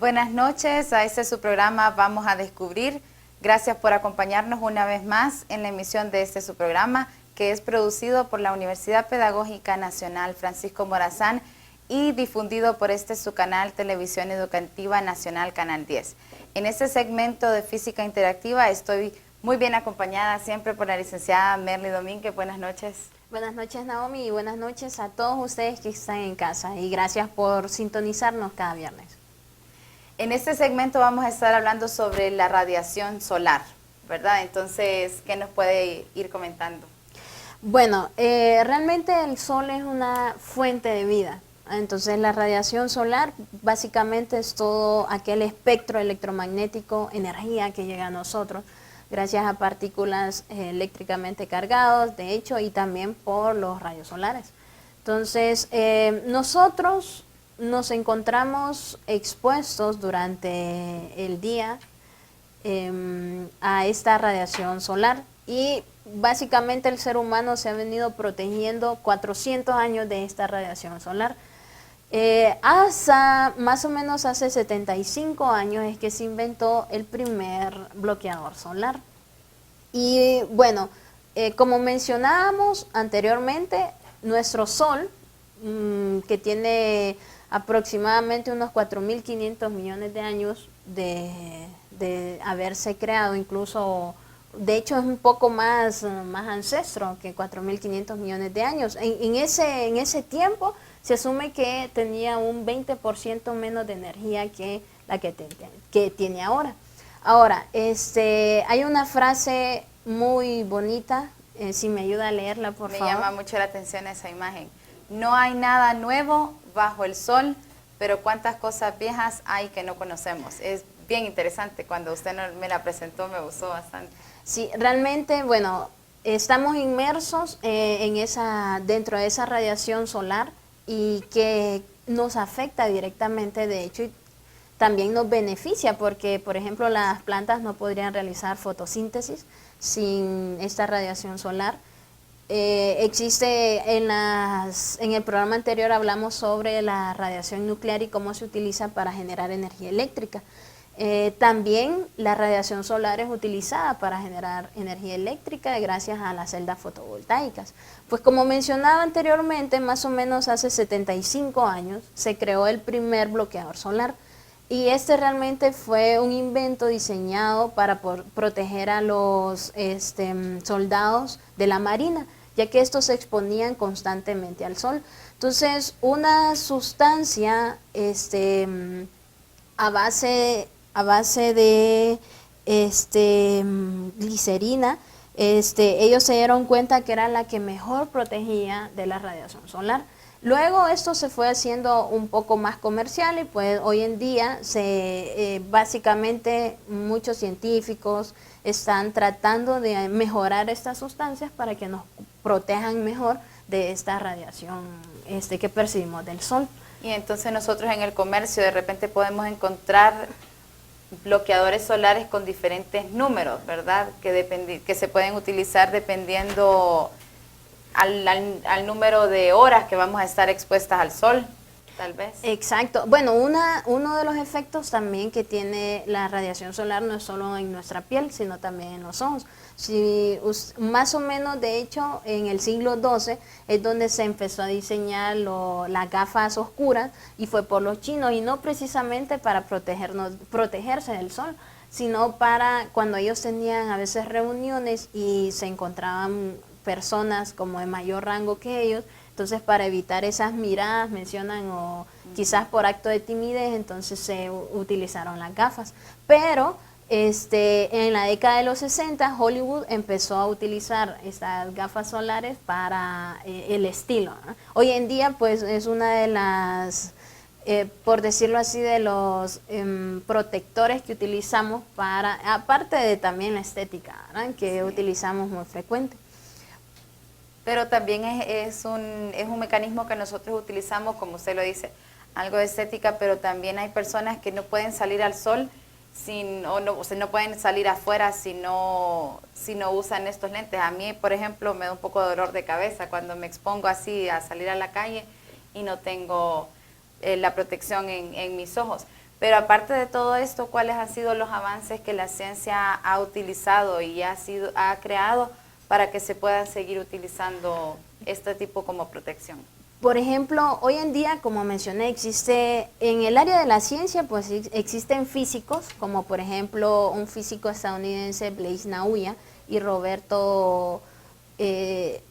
Buenas noches, a este su programa Vamos a Descubrir. Gracias por acompañarnos una vez más en la emisión de este su programa, que es producido por la Universidad Pedagógica Nacional Francisco Morazán y difundido por su canal Televisión Educativa Nacional Canal 10. En este segmento de Física Interactiva estoy muy bien acompañada siempre por la licenciada Merly Domínguez. Buenas noches. Buenas noches, Naomi, y buenas noches a todos ustedes que están en casa. Y gracias por sintonizarnos cada viernes. En este segmento vamos a estar hablando sobre la radiación solar, ¿verdad? Entonces, ¿qué nos puede ir comentando? Bueno, realmente el sol es una fuente de vida. Entonces, la radiación solar básicamente es todo aquel espectro electromagnético, energía que llega a nosotros, gracias a partículas eléctricamente cargadas, de hecho, y también por los rayos solares. Entonces, nosotros nos encontramos expuestos durante el día a esta radiación solar y básicamente el ser humano se ha venido protegiendo 400 años de esta radiación solar. Hasta más o menos hace 75 años es que se inventó el primer bloqueador solar. Y bueno, como mencionábamos anteriormente, nuestro Sol, que tiene aproximadamente unos 4.500 millones de años de haberse creado, incluso, de hecho es un poco más ancestro que 4.500 millones de años. En ese tiempo se asume que tenía un 20% menos de energía que la que tiene ahora. Ahora, hay una frase muy bonita, si me ayuda a leerla, por favor. Me llama mucho la atención esa imagen. No hay nada nuevo bajo el sol, pero cuántas cosas viejas hay que no conocemos. Es bien interesante, cuando usted me la presentó me gustó bastante. Sí, realmente, bueno, estamos inmersos dentro de esa radiación solar y que nos afecta directamente, de hecho, y también nos beneficia porque, por ejemplo, las plantas no podrían realizar fotosíntesis sin esta radiación solar. Existe en el programa anterior hablamos sobre la radiación nuclear y cómo se utiliza para generar energía eléctrica. También la radiación solar es utilizada para generar energía eléctrica gracias a las celdas fotovoltaicas. Pues como mencionaba anteriormente, más o menos hace 75 años se creó el primer bloqueador solar. Y realmente fue un invento diseñado para proteger a los soldados de la Marina, ya que estos se exponían constantemente al sol. Entonces, una sustancia a base de glicerina, ellos se dieron cuenta que era la que mejor protegía de la radiación solar. Luego esto se fue haciendo un poco más comercial y pues hoy en día básicamente muchos científicos están tratando de mejorar estas sustancias para que nos protejan mejor de esta radiación que percibimos del sol. Y entonces nosotros en el comercio de repente podemos encontrar bloqueadores solares con diferentes números, ¿verdad? Que se pueden utilizar dependiendo al número de horas que vamos a estar expuestas al sol, tal vez. Exacto. Bueno, uno de los efectos también que tiene la radiación solar no es solo en nuestra piel, sino también en los ojos. Más o menos, de hecho, en el siglo XII es donde se empezó a diseñar las gafas oscuras y fue por los chinos, y no precisamente para protegerse del sol, sino para cuando ellos tenían a veces reuniones y se encontraban personas como de mayor rango que ellos, entonces para evitar esas miradas, mencionan, o quizás por acto de timidez, entonces se utilizaron las gafas. Pero en la década de los 60, Hollywood empezó a utilizar estas gafas solares para el estilo, ¿no? Hoy en día pues es una de las, por decirlo así, de los protectores que utilizamos para, aparte de también la estética, ¿no?, que sí, utilizamos muy frecuente. Pero también es un mecanismo que nosotros utilizamos, como usted lo dice, algo de estética, pero también hay personas que no pueden salir al sol no pueden salir afuera si no usan estos lentes. A mí, por ejemplo, me da un poco de dolor de cabeza cuando me expongo así a salir a la calle y no tengo la protección en mis ojos. Pero aparte de todo esto, ¿cuáles han sido los avances que la ciencia ha utilizado y ha creado para que se puedan seguir utilizando este tipo como protección? Por ejemplo, hoy en día, como mencioné, existe en el área de la ciencia, pues existen físicos, como por ejemplo un físico estadounidense, Blaise Nawiya, y Roberto, se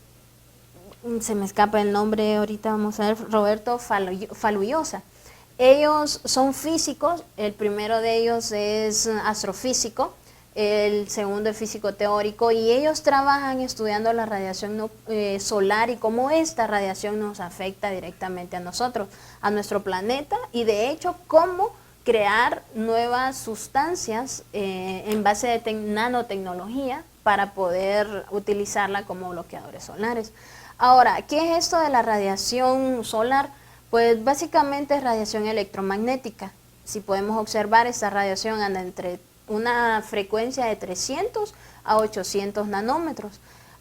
me escapa el nombre ahorita, vamos a ver, Roberto Falullosa. Ellos son físicos, el primero de ellos es astrofísico, el segundo es físico teórico, y ellos trabajan estudiando la radiación solar y cómo esta radiación nos afecta directamente a nosotros, a nuestro planeta, y de hecho cómo crear nuevas sustancias en base de nanotecnología para poder utilizarla como bloqueadores solares. Ahora, ¿qué es esto de la radiación solar? Pues básicamente es radiación electromagnética. Si podemos observar, esta radiación anda entre una frecuencia de 300 a 800 nanómetros.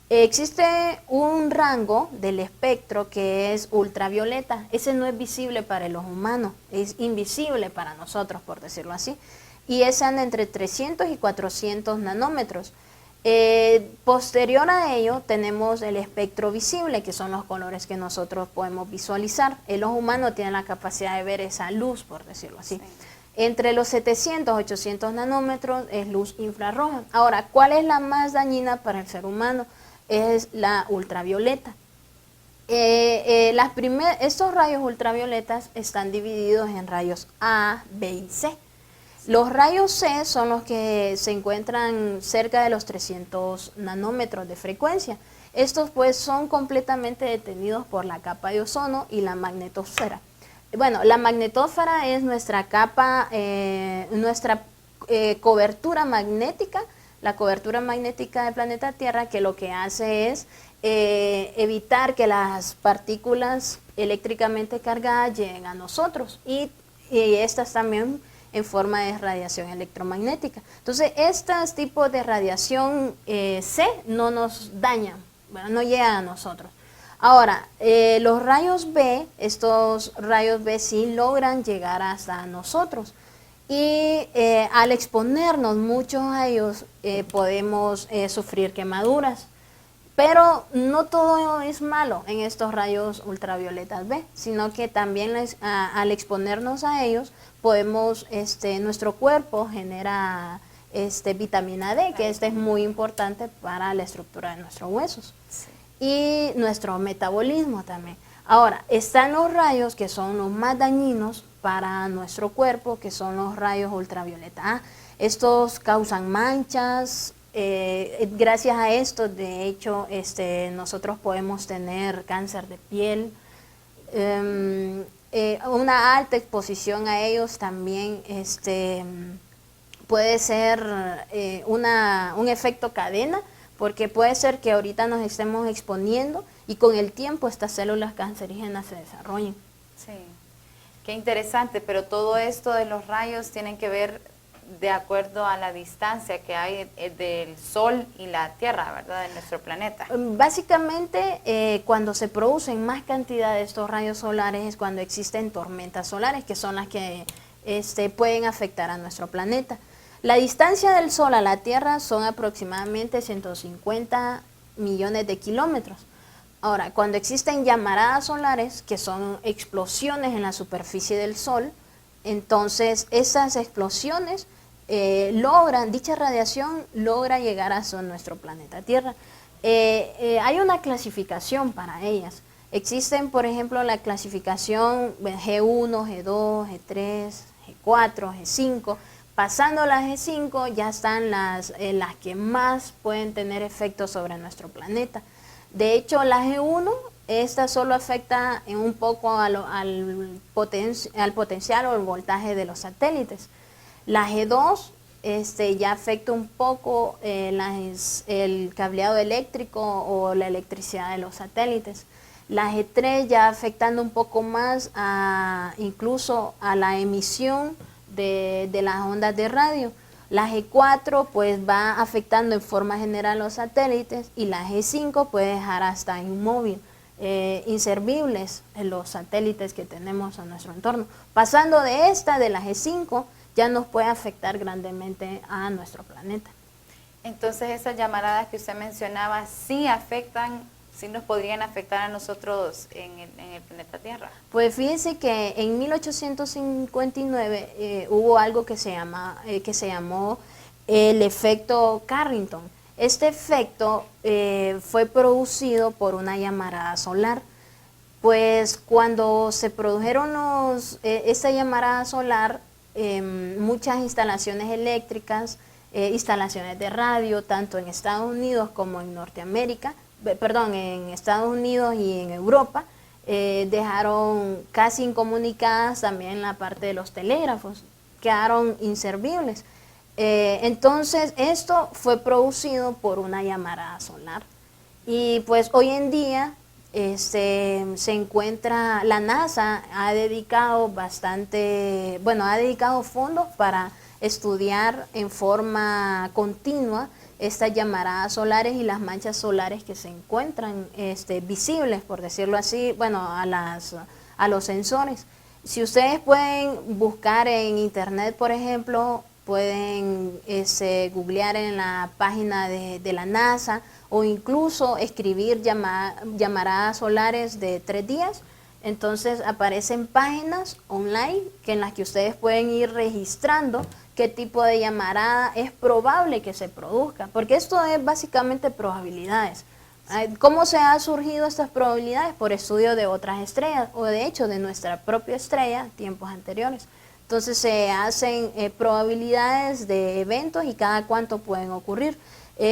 Existe un rango del espectro que es ultravioleta. Ese no es visible para el ojo humano, es invisible para nosotros, por decirlo así. Y ese anda entre 300 y 400 nanómetros. Posterior a ello tenemos el espectro visible, que son los colores que nosotros podemos visualizar. El ojo humano tiene la capacidad de ver esa luz, por decirlo así. Sí. Entre los 700 y 800 nanómetros es luz infrarroja. Ahora, ¿cuál es la más dañina para el ser humano? Es la ultravioleta. Estos rayos ultravioletas están divididos en rayos A, B y C. Los rayos C son los que se encuentran cerca de los 300 nanómetros de frecuencia. Estos pues son completamente detenidos por la capa de ozono y la magnetosfera. Bueno, la magnetosfera es nuestra capa, nuestra cobertura magnética, la cobertura magnética del planeta Tierra, que lo que hace es evitar que las partículas eléctricamente cargadas lleguen a nosotros, y estas también en forma de radiación electromagnética. Entonces, estos tipos de radiación C no nos dañan, bueno, no llegan a nosotros. Ahora, los rayos B, estos rayos B sí logran llegar hasta nosotros, y al exponernos mucho a ellos podemos sufrir quemaduras. Pero no todo es malo en estos rayos ultravioletas B, sino que también al exponernos a ellos podemos, nuestro cuerpo genera vitamina D, que es muy importante para la estructura de nuestros huesos. Sí. Y nuestro metabolismo también. Ahora, están los rayos que son los más dañinos para nuestro cuerpo, que son los rayos ultravioleta A. Estos causan manchas. Gracias a esto, de hecho, nosotros podemos tener cáncer de piel. Una alta exposición a ellos también puede ser un efecto cadena, porque puede ser que ahorita nos estemos exponiendo y con el tiempo estas células cancerígenas se desarrollen. Sí, qué interesante, pero todo esto de los rayos tienen que ver de acuerdo a la distancia que hay del Sol y la Tierra, ¿verdad?, de nuestro planeta. Básicamente, cuando se producen más cantidad de estos rayos solares es cuando existen tormentas solares, que son las que pueden afectar a nuestro planeta. La distancia del Sol a la Tierra son aproximadamente 150 millones de kilómetros. Ahora, cuando existen llamaradas solares, que son explosiones en la superficie del Sol, entonces esas explosiones dicha radiación logra llegar hasta nuestro planeta Tierra. Hay una clasificación para ellas. Existen, por ejemplo, la clasificación G1, G2, G3, G4, G5. Pasando la G5 ya están las que más pueden tener efectos sobre nuestro planeta. De hecho, la G1, esta solo afecta un poco al potencial o el voltaje de los satélites. La G2 ya afecta un poco el cableado eléctrico o la electricidad de los satélites. La G3 ya afectando un poco más incluso a la emisión de las ondas de radio. La G4 pues va afectando en forma general los satélites, y la G5 puede dejar hasta inmóvil inservibles en los satélites que tenemos en nuestro entorno. Pasando de la G5, ya nos puede afectar grandemente a nuestro planeta. Entonces esas llamaradas que usted mencionaba sí afectan, sí nos podrían afectar a nosotros en el planeta Tierra. Pues fíjense que en 1859 hubo algo que se llamó el efecto Carrington. Este efecto fue producido por una llamarada solar. Pues cuando se produjeron esta llamarada solar, muchas instalaciones eléctricas, instalaciones de radio, tanto en Estados Unidos como en Norteamérica, en Estados Unidos y en Europa, dejaron casi incomunicadas también la parte de los telégrafos, quedaron inservibles. Entonces esto fue producido por una llamarada solar. Y pues hoy en día se encuentra, la NASA ha dedicado fondos para estudiar en forma continua estas llamaradas solares y las manchas solares que se encuentran visibles, por decirlo así, a los sensores. Si ustedes pueden buscar en internet, por ejemplo, pueden googlear en la página de la NASA o incluso escribir llamaradas solares de 3 días. Entonces aparecen páginas online en las que ustedes pueden ir registrando qué tipo de llamarada es probable que se produzca, porque esto es básicamente probabilidades. ¿Cómo se han surgido estas probabilidades? Por estudio de otras estrellas o de hecho de nuestra propia estrella tiempos anteriores. Entonces se hacen probabilidades de eventos y cada cuánto pueden ocurrir.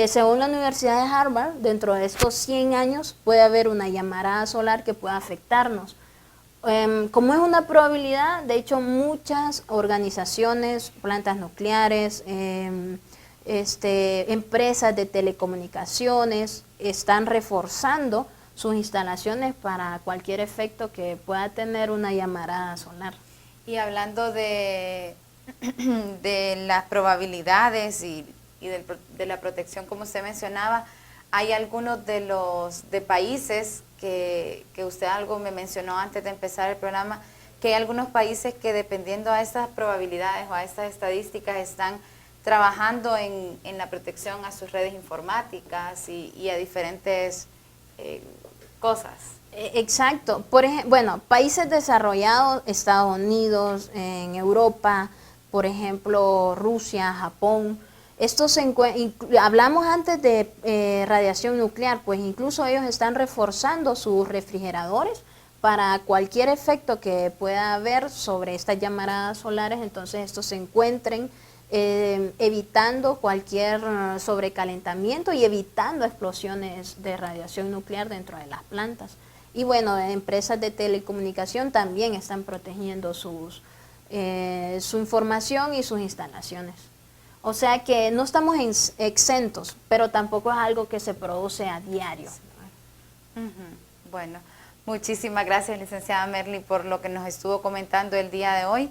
Según la Universidad de Harvard, dentro de estos 100 años puede haber una llamarada solar que pueda afectarnos. Como es una probabilidad, de hecho muchas organizaciones, plantas nucleares, empresas de telecomunicaciones están reforzando sus instalaciones para cualquier efecto que pueda tener una llamarada solar. Y hablando de las probabilidades y de la protección, como usted mencionaba, hay algunos de países que usted algo me mencionó antes de empezar el programa, que hay algunos países que dependiendo a estas probabilidades o a estas estadísticas están trabajando en la protección a sus redes informáticas y a diferentes cosas. Exacto. Por ejemplo, bueno, países desarrollados, Estados Unidos, en Europa, por ejemplo, Rusia, Japón. Hablamos antes de radiación nuclear, pues incluso ellos están reforzando sus refrigeradores para cualquier efecto que pueda haber sobre estas llamaradas solares, entonces estos se encuentren evitando cualquier sobrecalentamiento y evitando explosiones de radiación nuclear dentro de las plantas. Y bueno, empresas de telecomunicación también están protegiendo su información y sus instalaciones. O sea que no estamos exentos, pero tampoco es algo que se produce a diario. Bueno, muchísimas gracias, licenciada Merly, por lo que nos estuvo comentando el día de hoy,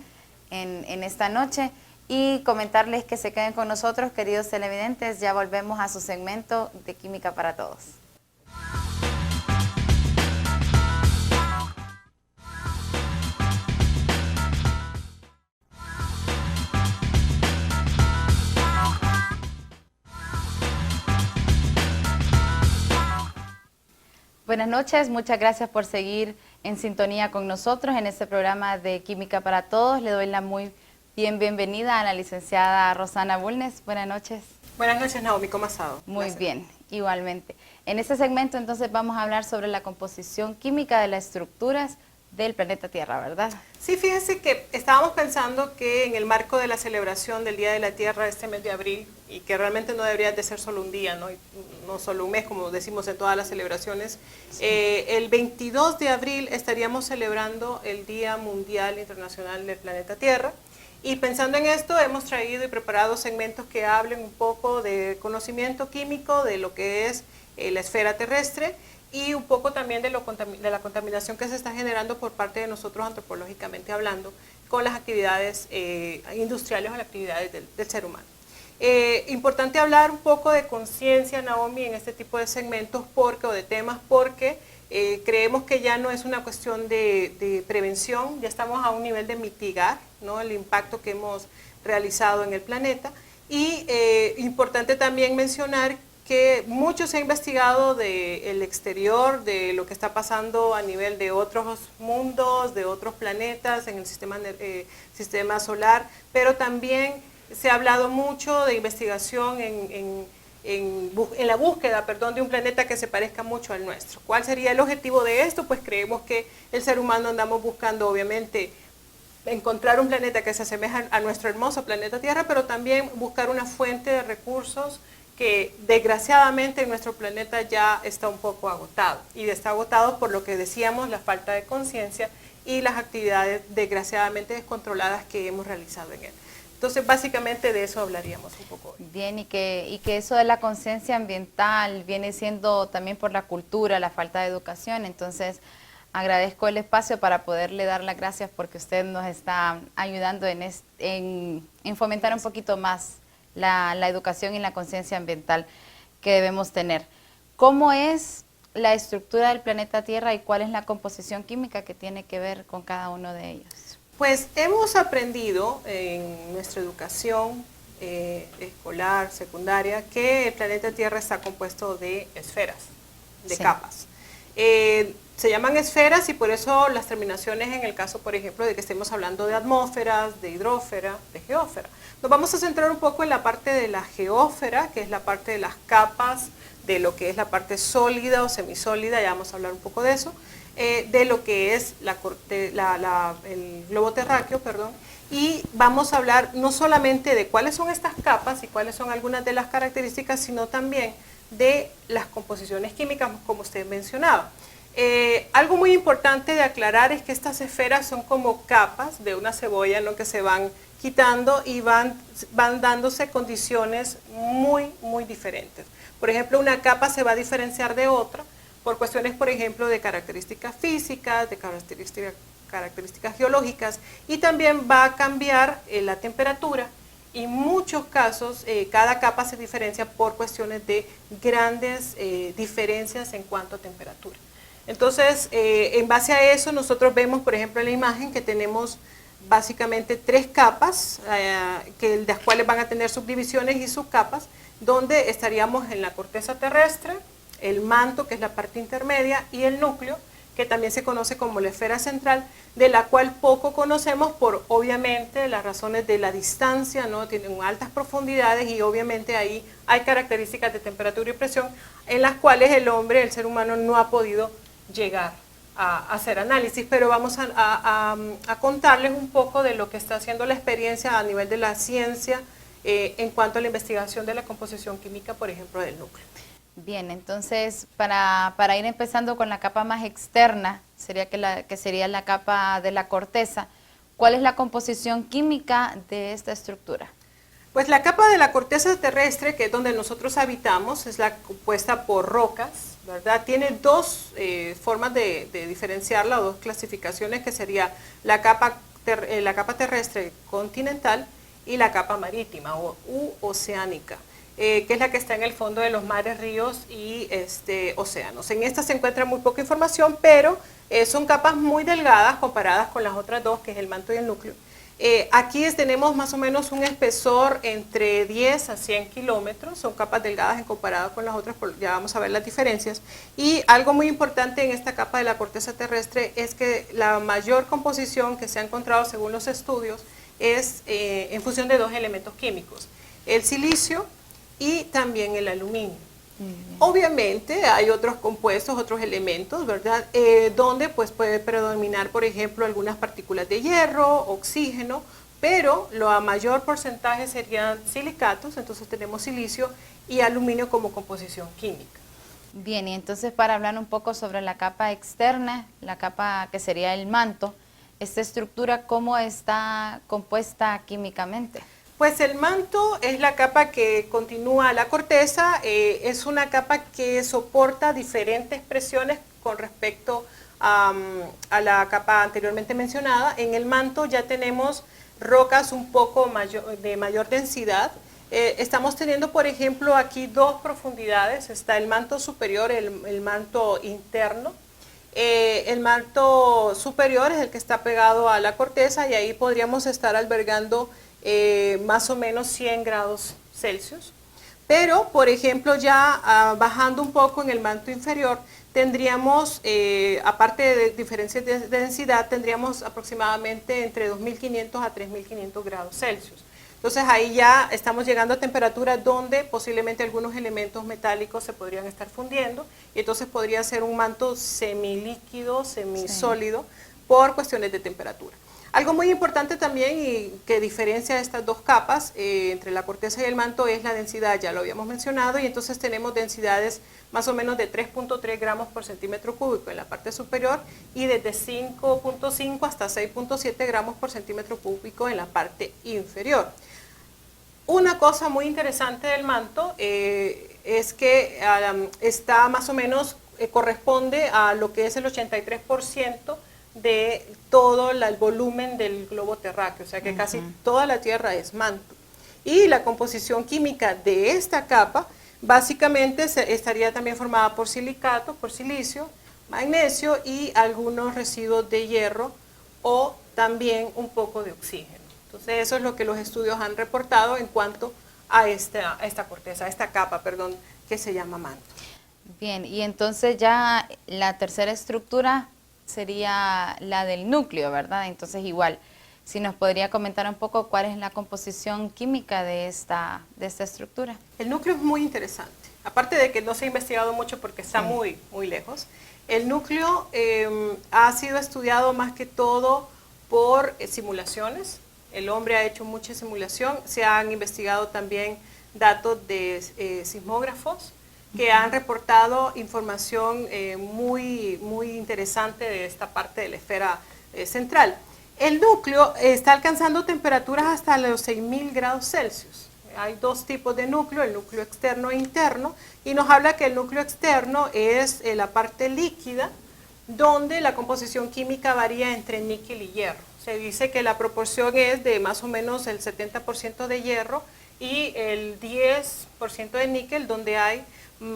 en esta noche. Y comentarles que se queden con nosotros, queridos televidentes, ya volvemos a su segmento de Química para Todos. Buenas noches, muchas gracias por seguir en sintonía con nosotros en este programa de Química para Todos. Le doy la muy bienvenida a la licenciada Rosana Bulnes. Buenas noches. Buenas noches, Naomi, ¿cómo has estado? Muy bien, igualmente. En este segmento entonces vamos a hablar sobre la composición química de las estructuras del planeta Tierra, ¿verdad? Sí, fíjense que estábamos pensando que en el marco de la celebración del Día de la Tierra este mes de abril, y que realmente no debería de ser solo un día, no solo un mes, como decimos en todas las celebraciones, sí. El 22 de abril estaríamos celebrando el Día Mundial Internacional del Planeta Tierra, y pensando en esto hemos traído y preparado segmentos que hablen un poco de conocimiento químico, de lo que es la esfera terrestre, y un poco también de la contaminación que se está generando por parte de nosotros antropológicamente hablando con las actividades industriales o las actividades del ser humano. Importante hablar un poco de conciencia, Naomi, en este tipo de segmentos o de temas porque Creemos que ya no es una cuestión de prevención, ya estamos a un nivel de mitigar, ¿no?, el impacto que hemos realizado en el planeta. Y importante también mencionar que mucho se ha investigado del exterior, de lo que está pasando a nivel de otros mundos, de otros planetas en el sistema solar, pero también se ha hablado mucho de investigación en la búsqueda, perdón, de un planeta que se parezca mucho al nuestro. ¿Cuál sería el objetivo de esto? Pues creemos que el ser humano andamos buscando, obviamente, encontrar un planeta que se asemeja a nuestro hermoso planeta Tierra, pero también buscar una fuente de recursos que desgraciadamente en nuestro planeta ya está un poco agotado, y está agotado por lo que decíamos, la falta de conciencia y las actividades desgraciadamente descontroladas que hemos realizado en él. Entonces, básicamente de eso hablaríamos un poco hoy. Bien, y que eso de la conciencia ambiental viene siendo también por la cultura, la falta de educación. Entonces, agradezco el espacio para poderle dar las gracias porque usted nos está ayudando en fomentar un poquito más la educación y la conciencia ambiental que debemos tener. ¿Cómo es la estructura del planeta Tierra y cuál es la composición química que tiene que ver con cada uno de ellos? Pues hemos aprendido en nuestra educación escolar, secundaria, que el planeta Tierra está compuesto de esferas, de capas. Se llaman esferas y por eso las terminaciones en el caso, por ejemplo, de que estemos hablando de atmósferas, de hidrósfera, de geósfera. Nos vamos a centrar un poco en la parte de la geósfera, que es la parte de las capas, de lo que es la parte sólida o semisólida, ya vamos a hablar un poco de eso, de lo que es el globo terráqueo, perdón, y vamos a hablar no solamente de cuáles son estas capas y cuáles son algunas de las características, sino también de las composiciones químicas, como usted mencionaba. Algo muy importante de aclarar es que estas esferas son como capas de una cebolla, ¿no?, que se van quitando y van dándose condiciones muy, muy diferentes. Por ejemplo, una capa se va a diferenciar de otra por cuestiones, por ejemplo, de características físicas, de características geológicas, y también va a cambiar la temperatura. Y en muchos casos, cada capa se diferencia por cuestiones de grandes diferencias en cuanto a temperatura. Entonces, en base a eso, nosotros vemos, por ejemplo, en la imagen que tenemos básicamente 3 capas, las cuales van a tener subdivisiones y subcapas, donde estaríamos en la corteza terrestre, el manto, que es la parte intermedia, y el núcleo, que también se conoce como la esfera central, de la cual poco conocemos por, obviamente, las razones de la distancia, ¿no? Tienen altas profundidades y obviamente ahí hay características de temperatura y presión en las cuales el ser humano, no ha podido llegar a hacer análisis, pero vamos a contarles un poco de lo que está haciendo la experiencia a nivel de la ciencia en cuanto a la investigación de la composición química, por ejemplo, del núcleo. Bien, entonces para ir empezando con la capa más externa, que sería la capa de la corteza, ¿cuál es la composición química de esta estructura? Pues la capa de la corteza terrestre, que es donde nosotros habitamos, es la compuesta por rocas, ¿verdad? Tiene dos formas de diferenciarla, o dos clasificaciones, que sería la capa terrestre continental y la capa marítima u oceánica, que es la que está en el fondo de los mares, ríos y océanos. En esta se encuentra muy poca información, pero son capas muy delgadas comparadas con las otras dos, que es el manto y el núcleo. Aquí tenemos más o menos un espesor entre 10 a 100 kilómetros, son capas delgadas en comparado con las otras, ya vamos a ver las diferencias. Y algo muy importante en esta capa de la corteza terrestre es que la mayor composición que se ha encontrado según los estudios es en función de 2 elementos químicos, el silicio y también el aluminio. Obviamente hay otros compuestos, otros elementos, ¿verdad? Donde pues puede predominar, por ejemplo, algunas partículas de hierro, oxígeno, pero a mayor porcentaje serían silicatos, entonces tenemos silicio y aluminio como composición química. Bien, y entonces para hablar un poco sobre la capa externa, la capa que sería el manto, esta estructura, ¿cómo está compuesta químicamente? Pues el manto es la capa que continúa la corteza, es una capa que soporta diferentes presiones con respecto a la capa anteriormente mencionada. En el manto ya tenemos rocas un poco de mayor densidad. Estamos teniendo, por ejemplo, aquí 2 profundidades. Está el manto superior, el manto interno, El manto superior es el que está pegado a la corteza y ahí podríamos estar albergando más o menos 100 grados Celsius. Pero, por ejemplo, ya bajando un poco en el manto inferior, tendríamos, aparte de diferencias de densidad, tendríamos aproximadamente entre 2.500 a 3.500 grados Celsius. Entonces ahí ya estamos llegando a temperaturas donde posiblemente algunos elementos metálicos se podrían estar fundiendo y entonces podría ser un manto semilíquido, semisólido, por cuestiones de temperatura. Algo muy importante también y que diferencia estas dos capas entre la corteza y el manto es la densidad, ya lo habíamos mencionado, y entonces tenemos densidades más o menos de 3.3 gramos por centímetro cúbico en la parte superior y desde 5.5 hasta 6.7 gramos por centímetro cúbico en la parte inferior. Una cosa muy interesante del manto es que está más o menos, corresponde a lo que es el 83% de todo el volumen del globo terráqueo, o sea que casi toda la Tierra es manto. Y la composición química de esta capa básicamente estaría también formada por silicato, por silicio, magnesio y algunos residuos de hierro o también un poco de oxígeno. Entonces eso es lo que los estudios han reportado en cuanto a esta corteza, a esta capa, perdón, que se llama manto. Bien, y entonces ya la tercera estructura sería la del núcleo, ¿verdad? Entonces igual, si nos podría comentar un poco cuál es la composición química de esta estructura. El núcleo es muy interesante, aparte de que no se ha investigado mucho porque está muy lejos. El núcleo ha sido estudiado más que todo por simulaciones. El hombre ha hecho mucha simulación, se han investigado también datos de sismógrafos que han reportado información muy interesante de esta parte de la esfera central. El núcleo está alcanzando temperaturas hasta los 6.000 grados Celsius. Hay dos tipos de núcleo, el núcleo externo e interno, y nos habla que el núcleo externo es la parte líquida, donde la composición química varía entre níquel y hierro. Se dice que la proporción es de más o menos el 70% de hierro y el 10% de níquel, donde hay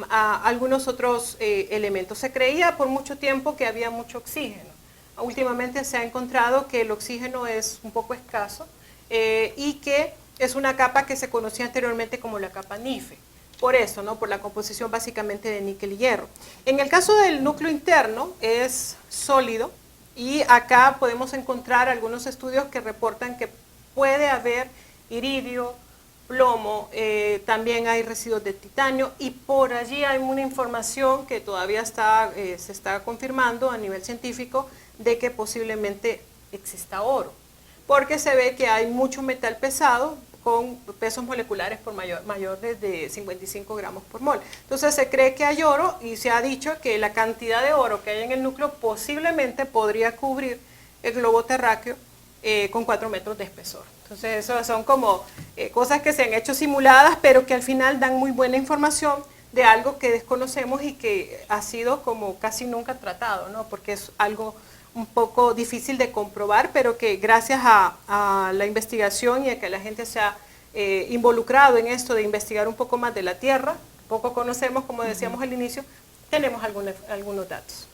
algunos otros elementos. Se creía por mucho tiempo que había mucho oxígeno. Últimamente se ha encontrado que el oxígeno es un poco escaso y que es una capa que se conocía anteriormente como la capa NIFE. Por eso, ¿no? Por la composición básicamente de níquel y hierro. En el caso del núcleo interno es sólido y acá podemos encontrar algunos estudios que reportan que puede haber iridio, plomo, también hay residuos de titanio y por allí hay una información que todavía se está confirmando a nivel científico de que posiblemente exista oro, porque se ve que hay mucho metal pesado con pesos moleculares por mayores de 55 gramos por mol. Entonces se cree que hay oro y se ha dicho que la cantidad de oro que hay en el núcleo posiblemente podría cubrir el globo terráqueo con 4 metros de espesor. Entonces eso son como cosas que se han hecho simuladas, pero que al final dan muy buena información de algo que desconocemos y que ha sido como casi nunca tratado, ¿no? Porque es algo un poco difícil de comprobar, pero que gracias a la investigación y a que la gente se ha involucrado en esto de investigar un poco más de la Tierra, poco conocemos, como decíamos al inicio, tenemos algunos datos.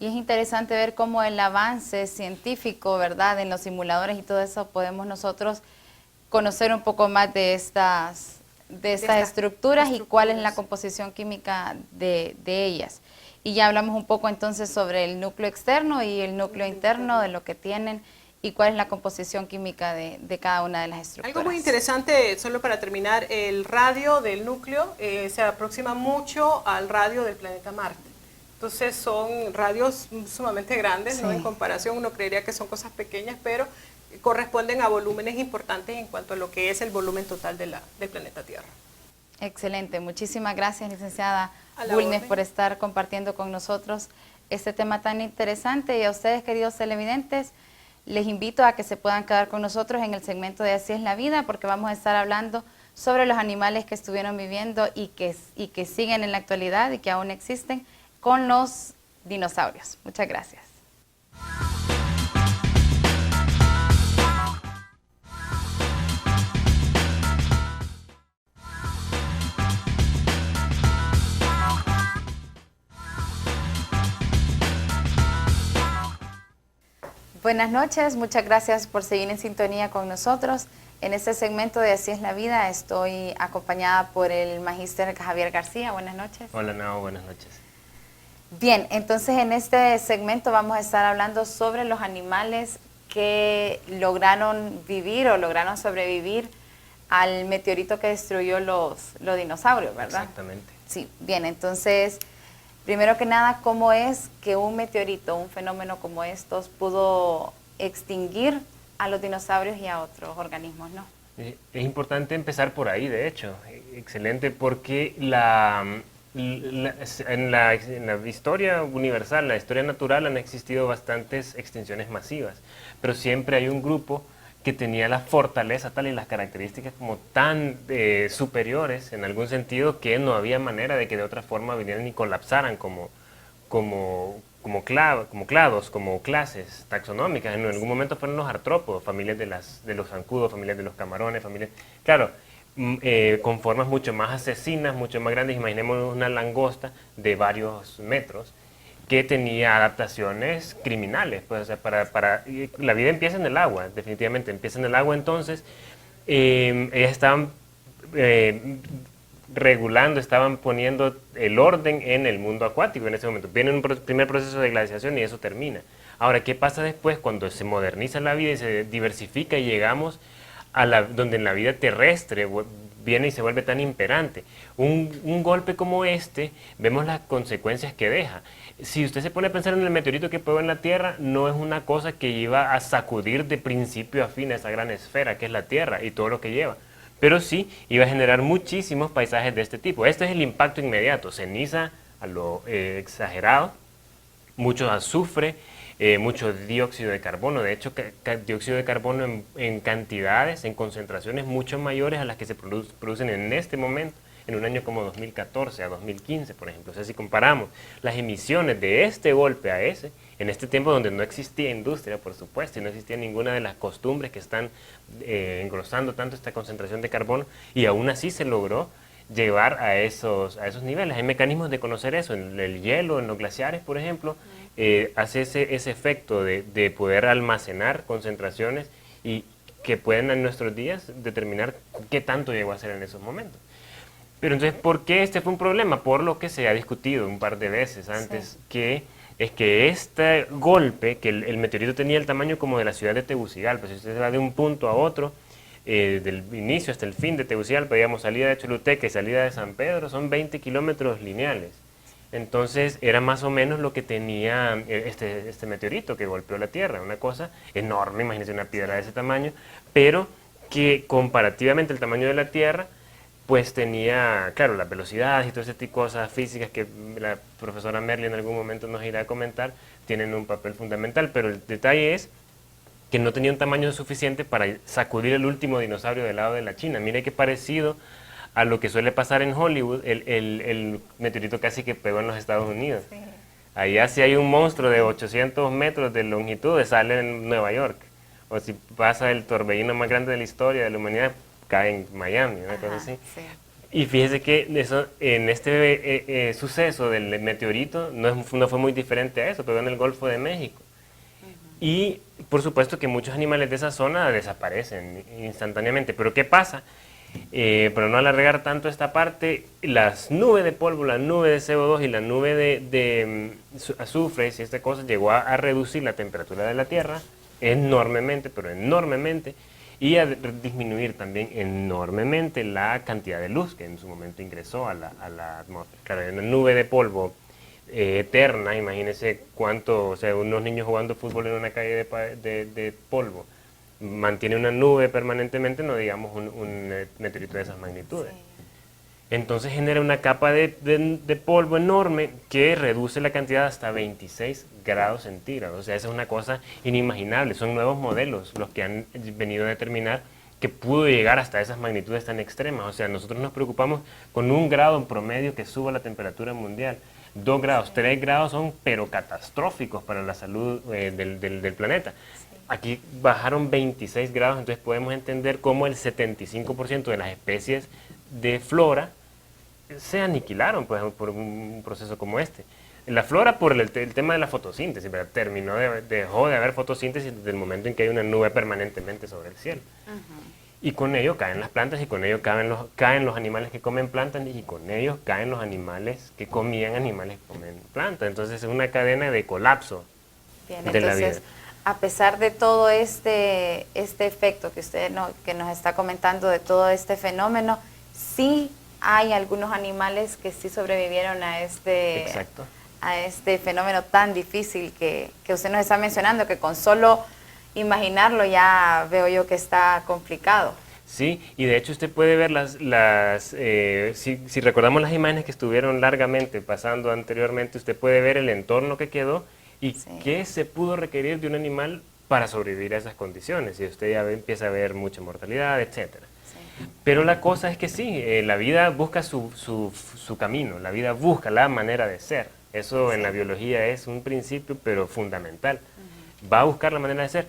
Y es interesante ver cómo el avance científico, ¿verdad?, en los simuladores y todo eso, podemos nosotros conocer un poco más de estas estructuras y cuál es la composición química de ellas. Y ya hablamos un poco entonces sobre el núcleo externo y el núcleo interno, de lo que tienen y cuál es la composición química de cada una de las estructuras. Algo muy interesante, solo para terminar, el radio del núcleo se aproxima mucho al radio del planeta Marte. Entonces son radios sumamente grandes, ¿no? En comparación uno creería que son cosas pequeñas, pero corresponden a volúmenes importantes en cuanto a lo que es el volumen total del planeta Tierra. Excelente, muchísimas gracias, licenciada Bulnes, por estar compartiendo con nosotros este tema tan interesante. Y a ustedes, queridos televidentes, les invito a que se puedan quedar con nosotros en el segmento de Así es la vida, porque vamos a estar hablando sobre los animales que estuvieron viviendo y que siguen en la actualidad y que aún existen con los dinosaurios. Muchas gracias. Buenas noches, muchas gracias por seguir en sintonía con nosotros. En este segmento de Así es la vida estoy acompañada por el magíster Javier García. Buenas noches. Hola, Nao, buenas noches. Bien, entonces en este segmento vamos a estar hablando sobre los animales que lograron vivir o lograron sobrevivir al meteorito que destruyó los dinosaurios, ¿verdad? Exactamente. Sí, bien, entonces, primero que nada, ¿cómo es que un meteorito, un fenómeno como estos, pudo extinguir a los dinosaurios y a otros organismos, no? Es importante empezar por ahí, de hecho. Excelente, porque en la historia universal, la historia natural, han existido bastantes extinciones masivas, pero siempre hay un grupo que tenía la fortaleza tal y las características como tan superiores en algún sentido que no había manera de que de otra forma vinieran y colapsaran como clados, como clases taxonómicas. En algún momento fueron los artrópodos, familias de los zancudos, familias de los camarones, familias... Claro, con formas mucho más asesinas, mucho más grandes. Imaginemos una langosta de varios metros que tenía adaptaciones criminales. Pues, o sea, la vida empieza en el agua, definitivamente empieza en el agua. Entonces, ellas estaban regulando, estaban poniendo el orden en el mundo acuático en ese momento. Viene un primer proceso de glaciación y eso termina. Ahora, ¿qué pasa después cuando se moderniza la vida y se diversifica y llegamos a donde en la vida terrestre viene y se vuelve tan imperante? Un golpe como este, vemos las consecuencias que deja. Si usted se pone a pensar en el meteorito que pegó en la Tierra, no es una cosa que iba a sacudir de principio a fin a esa gran esfera que es la Tierra y todo lo que lleva. Pero sí iba a generar muchísimos paisajes de este tipo. Este es el impacto inmediato: ceniza a lo exagerado, mucho azufre, mucho dióxido de carbono. De hecho, dióxido de carbono en cantidades, en concentraciones mucho mayores a las que se producen en este momento, en un año como 2014 a 2015, por ejemplo. O sea, si comparamos las emisiones de este golpe a ese, en este tiempo donde no existía industria, por supuesto, y no existía ninguna de las costumbres que están engrosando tanto esta concentración de carbono, y aún así se logró llevar a esos niveles. Hay mecanismos de conocer eso. En el hielo, en los glaciares, por ejemplo, hace ese efecto de poder almacenar concentraciones y que pueden en nuestros días determinar qué tanto llegó a ser en esos momentos. Pero entonces, ¿por qué este fue un problema? Por lo que se ha discutido un par de veces antes, sí, que este golpe, que el meteorito tenía el tamaño como de la ciudad de Tegucigalpa. Si usted se va de un punto a otro, del inicio hasta el fin de Tegucigalpa, digamos, salida de Choluteca y salida de San Pedro, son 20 kilómetros lineales. Entonces, era más o menos lo que tenía este meteorito que golpeó la Tierra, una cosa enorme, imagínense una piedra de ese tamaño, pero que comparativamente el tamaño de la Tierra, pues tenía, claro, las velocidades y todo ese tipo de cosas físicas que la profesora Merli en algún momento nos irá a comentar, tienen un papel fundamental, pero el detalle es que no tenía un tamaño suficiente para sacudir el último dinosaurio del lado de la China. Mire qué parecido a lo que suele pasar en Hollywood, el meteorito casi que pegó en los Estados Unidos. Sí. Allá si hay un monstruo de 800 metros de longitud, sale en Nueva York. O si pasa el torbellino más grande de la historia de la humanidad, cae en Miami, una cosa así. Sí. Y fíjese que en este suceso del meteorito no fue muy diferente a eso, pegó en el Golfo de México. Y por supuesto que muchos animales de esa zona desaparecen instantáneamente. Pero ¿qué pasa? Para no alargar tanto esta parte, las nubes de polvo, la nube de CO2 y la nube de azufre y esta cosa llegó a reducir la temperatura de la Tierra enormemente, pero enormemente, y a disminuir también enormemente la cantidad de luz que en su momento ingresó a la atmósfera. Claro, en una nube de polvo eterna, imagínense cuánto, o sea, unos niños jugando fútbol en una calle de polvo, mantiene una nube permanentemente, no digamos un meteorito de esas magnitudes. Sí. Entonces genera una capa de polvo enorme que reduce la cantidad hasta 26 grados centígrados. O sea, esa es una cosa inimaginable. Son nuevos modelos los que han venido a determinar que pudo llegar hasta esas magnitudes tan extremas. O sea, nosotros nos preocupamos con 1 grado en promedio que suba la temperatura mundial. 2 grados, 3 grados son pero catastróficos para la salud del planeta. Aquí bajaron 26 grados, entonces podemos entender cómo el 75% de las especies de flora se aniquilaron pues, por un proceso como este. La flora por el tema de la fotosíntesis, ¿verdad? Dejó de haber fotosíntesis desde el momento en que hay una nube permanentemente sobre el cielo. Y con ello caen las plantas, y con ello caen los animales que comen plantas, y con ello caen los animales que comían animales que comen plantas. Entonces es una cadena de colapso. Bien, de la vida. entonces, a pesar de todo este efecto que usted que nos está comentando, de todo este fenómeno, sí hay algunos animales que sí sobrevivieron a Exacto. a este fenómeno tan difícil que usted nos está mencionando, que con solo imaginarlo ya veo yo que está complicado. Sí, y de hecho usted puede ver si recordamos las imágenes que estuvieron largamente pasando anteriormente, usted puede ver el entorno que quedó y Sí. qué se pudo requerir de un animal para sobrevivir a esas condiciones. Y usted ya empieza a ver mucha mortalidad, etcétera. Sí. Pero la cosa es que sí, la vida busca su camino, la vida busca la manera de ser. Eso en la biología es un principio, pero fundamental. Va a buscar la manera de ser.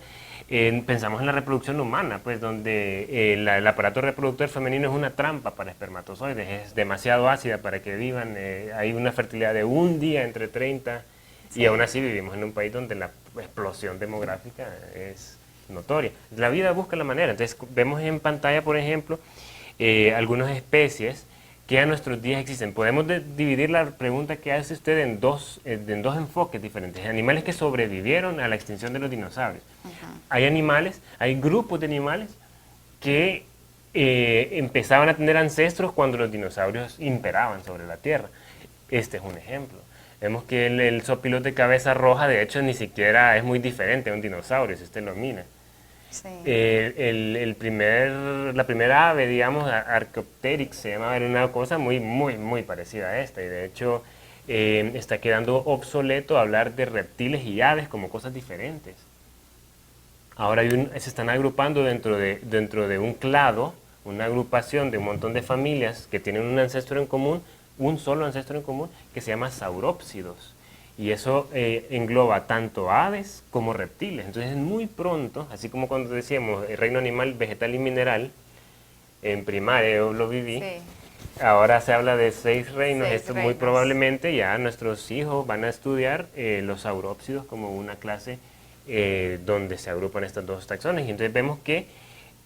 Pensamos en la reproducción humana, pues donde el aparato reproductor femenino es una trampa para espermatozoides, es demasiado ácida para que vivan, hay una fertilidad de un día entre 30, y aún así vivimos en un país donde la explosión demográfica es notoria. La vida busca la manera. Entonces vemos en pantalla, por ejemplo, algunas especies que a nuestros días existen. Podemos dividir la pregunta que hace usted en dos enfoques diferentes. Animales que sobrevivieron a la extinción de los dinosaurios. Hay grupos de animales que empezaban a tener ancestros cuando los dinosaurios imperaban sobre la Tierra. Este es un ejemplo. Vemos que el zopilote de cabeza roja, de hecho, ni siquiera es muy diferente a un dinosaurio, si usted lo mira. Sí. La primera ave, digamos, Archaeopteryx se llamaba, era una cosa muy, muy, muy parecida a esta, y de hecho está quedando obsoleto hablar de reptiles y aves como cosas diferentes. Ahora se están agrupando dentro de un clado, una agrupación de un montón de familias que tienen un ancestro en común, un solo ancestro en común, que se llama saurópsidos. Y eso engloba tanto aves como reptiles. Entonces muy pronto, así como cuando decíamos el reino animal, vegetal y mineral, en primaria yo lo viví, sí. Ahora se habla de 6 reinos. Esto muy probablemente ya nuestros hijos van a estudiar los saurópsidos como una clase donde se agrupan estas dos taxones. Y entonces vemos que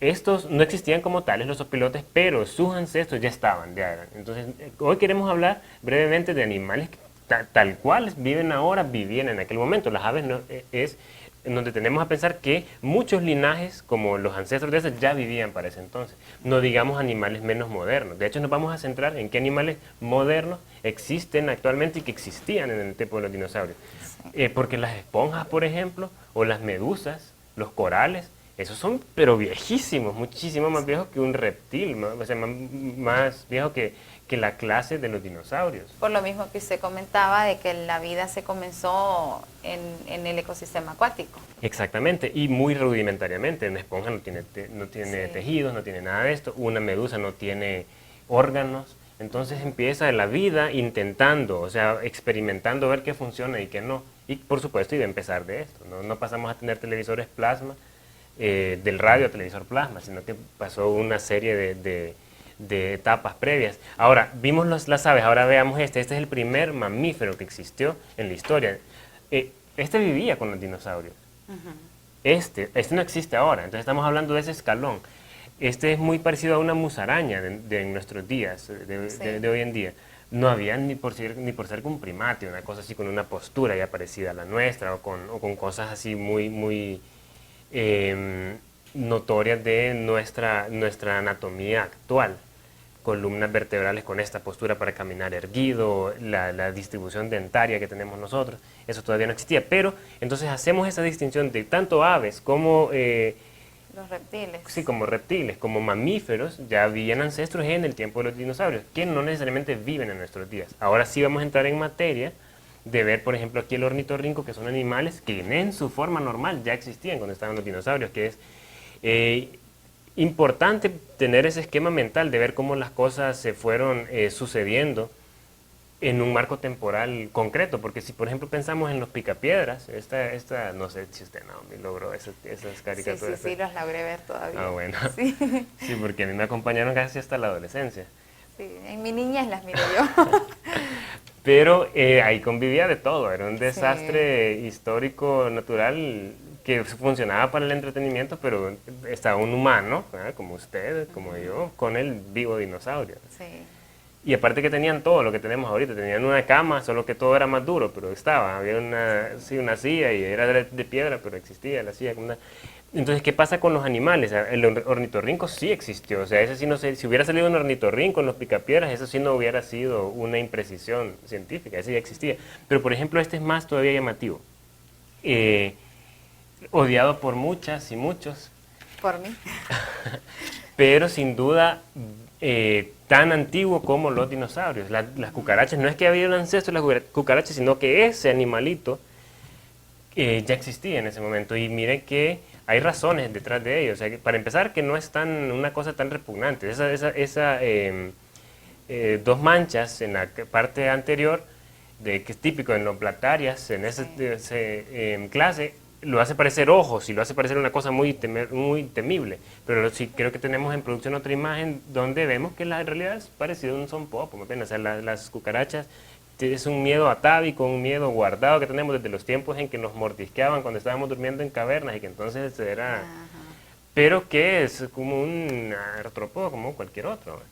estos no existían como tales, los zopilotes, pero sus ancestros ya estaban, ya eran. Entonces hoy queremos hablar brevemente de animales que tal cual viven ahora, vivían en aquel momento. Las aves es en donde tenemos a pensar que muchos linajes, como los ancestros de esos, ya vivían para ese entonces. No digamos animales menos modernos. De hecho, nos vamos a centrar en qué animales modernos existen actualmente y que existían en el tiempo de los dinosaurios. Porque las esponjas, por ejemplo, o las medusas, los corales, esos son pero viejísimos, muchísimo más viejos que un reptil, o sea, más viejos que la clase de los dinosaurios. Por lo mismo que usted comentaba de que la vida se comenzó en el ecosistema acuático. Exactamente, y muy rudimentariamente. Una esponja no tiene Sí. tejidos, no tiene nada de esto, una medusa no tiene órganos. Entonces empieza la vida intentando, o sea, experimentando ver qué funciona y qué no. Y por supuesto iba a empezar de esto, no pasamos a tener televisores plasma, del radio a televisor plasma, sino que pasó una serie de etapas previas. Ahora, vimos las aves, ahora veamos este es el primer mamífero que existió en la historia. Este vivía con los dinosaurios. Este no existe ahora, entonces estamos hablando de ese escalón. Este es muy parecido a una musaraña de nuestros días, de hoy en día. No había ni por ser un primate, una cosa así con una postura ya parecida a la nuestra, o con cosas así muy notorias de nuestra anatomía actual. Columnas vertebrales con esta postura para caminar erguido, la distribución dentaria que tenemos nosotros, eso todavía no existía. Pero entonces hacemos esa distinción de tanto aves como los reptiles. Sí, como reptiles, como mamíferos, ya vivían ancestros en el tiempo de los dinosaurios, que no necesariamente viven en nuestros días. Ahora sí vamos a entrar en materia de ver, por ejemplo, aquí el ornitorrinco, que son animales que en su forma normal ya existían cuando estaban los dinosaurios, que es importante tener ese esquema mental de ver cómo las cosas se fueron sucediendo en un marco temporal concreto, porque si por ejemplo pensamos en los picapiedras, esta no sé si usted logró esas caricaturas. Sí, los logré ver todavía. Ah, bueno. Sí. Sí, porque a mí me acompañaron casi hasta la adolescencia. Sí, en mi niñez las miré yo. Pero ahí convivía de todo, era un desastre histórico, natural, que funcionaba para el entretenimiento, pero estaba un humano, ¿verdad? Como usted, como yo, con el vivo dinosaurio. Sí. Y aparte que tenían todo lo que tenemos ahorita, tenían una cama, solo que todo era más duro, pero estaba, había una silla y era de piedra, pero existía la silla. Entonces, ¿qué pasa con los animales? El ornitorrinco sí existió, o sea, ese sí no sé, si hubiera salido un ornitorrinco en los picapiedras, eso sí no hubiera sido una imprecisión científica, ese ya existía. Pero, por ejemplo, este es más todavía llamativo. Odiado por muchas y muchos, Por mí. pero sin duda tan antiguo como los dinosaurios. Las cucarachas, no es que había un ancestro de las cucarachas, sino que ese animalito ya existía en ese momento. Y miren que hay razones detrás de ello. O sea, para empezar, que no es una cosa tan repugnante. Dos manchas en la parte anterior, que es típico en los Platarias, en esa clase, lo hace parecer ojos y lo hace parecer una cosa muy temible. Pero sí creo que tenemos en producción otra imagen donde vemos que en realidad es parecido a un sonpopo. O sea, las cucarachas es un miedo atávico, un miedo guardado que tenemos desde los tiempos en que nos mordisqueaban cuando estábamos durmiendo en cavernas y que entonces era... Pero que es como un artrópodo como cualquier otro.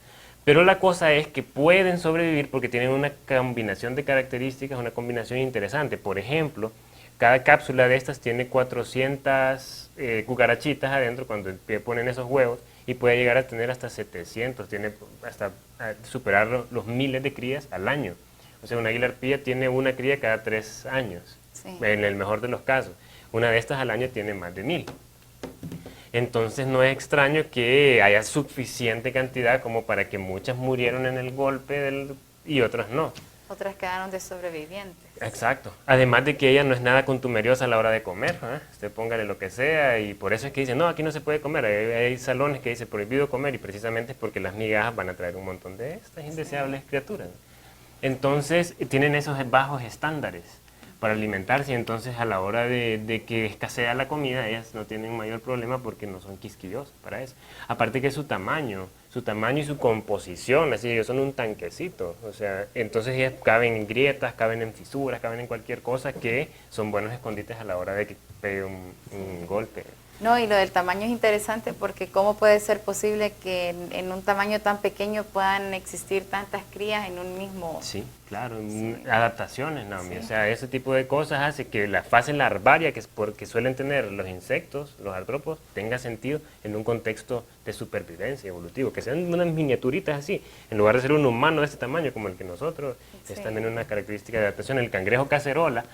Pero la cosa es que pueden sobrevivir porque tienen una combinación de características, una combinación interesante. Por ejemplo, cada cápsula de estas tiene 400 cucarachitas adentro cuando ponen esos huevos y puede llegar a tener hasta 700, tiene hasta superar los miles de crías al año. O sea, una águila arpía tiene una cría cada 3 años, en el mejor de los casos. Una de estas al año tiene más de 1000. Entonces no es extraño que haya suficiente cantidad como para que muchas murieron en el golpe y otras no. Otras quedaron de sobrevivientes. Exacto. Además de que ella no es nada contumeriosa a la hora de comer. Usted póngale lo que sea y por eso es que dicen, no, aquí no se puede comer. Hay salones que dicen prohibido comer y precisamente es porque las migajas van a traer un montón de estas indeseables criaturas. Entonces tienen esos bajos estándares para alimentarse y entonces a la hora de que escasea la comida ellas no tienen mayor problema porque no son quisquillosas para eso. Aparte que su tamaño y su composición, así ellos son un tanquecito, o sea, entonces ellas caben en grietas, caben en fisuras, caben en cualquier cosa que son buenos escondites a la hora de que pegue un golpe. No, y lo del tamaño es interesante porque cómo puede ser posible que en un tamaño tan pequeño puedan existir tantas crías en un mismo... Sí, claro, adaptaciones, Naomi. O sea, ese tipo de cosas hace que la fase larvaria que suelen tener los insectos, los artrópodos, tenga sentido en un contexto de supervivencia evolutivo, que sean unas miniaturitas así, en lugar de ser un humano de este tamaño como el que nosotros, es también una característica de adaptación. El cangrejo cacerola